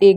1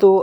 2